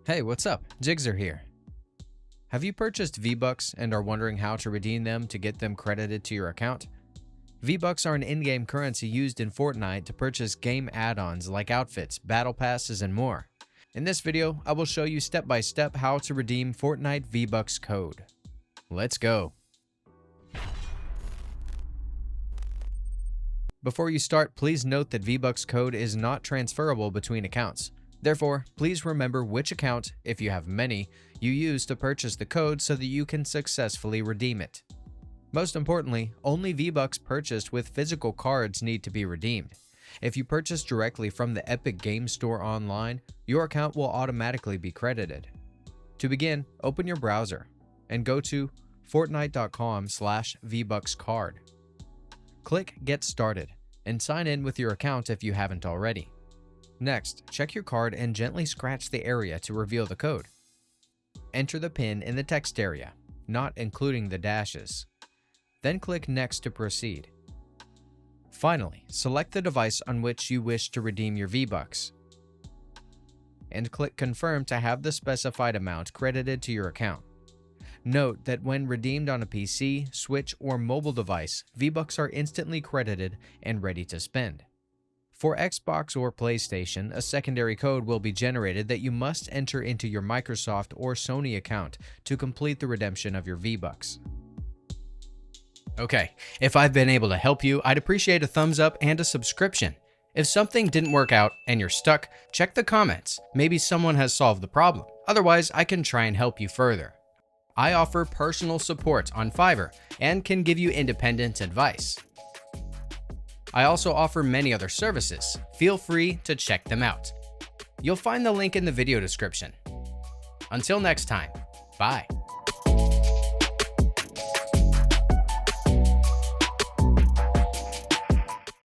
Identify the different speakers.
Speaker 1: Hey, what's up? Jigxor here. Have you purchased V-Bucks and are wondering how to redeem them to get them credited to your account? V-Bucks are an in-game currency used in Fortnite to purchase game add-ons like outfits, battle passes, and more. In this video, I will show you step-by-step how to redeem Fortnite V-Bucks code. Let's go! Before you start, please note that V-Bucks code is not transferable between accounts. Therefore, please remember which account, if you have many, you use to purchase the code so that you can successfully redeem it. Most importantly, only V-Bucks purchased with physical cards need to be redeemed. If you purchase directly from the Epic Games Store online, your account will automatically be credited. To begin, open your browser and go to fortnite.com/vbuckscard. Click Get Started and sign in with your account if you haven't already. Next, check your card and gently scratch the area to reveal the code. Enter the PIN in the text area, not including the dashes. Then click Next to proceed. Finally, select the device on which you wish to redeem your V-Bucks, and click Confirm to have the specified amount credited to your account. Note that when redeemed on a PC, Switch, or mobile device, V-Bucks are instantly credited and ready to spend. For Xbox or PlayStation, a secondary code will be generated that you must enter into your Microsoft or Sony account to complete the redemption of your V-Bucks. Okay, if I've been able to help you, I'd appreciate a thumbs up and a subscription. If something didn't work out and you're stuck, check the comments. Maybe someone has solved the problem. Otherwise, I can try and help you further. I offer personal support on Fiverr and can give you independent advice. I also offer many other services. Feel free to check them out. You'll find the link in the video description. Until next time, bye.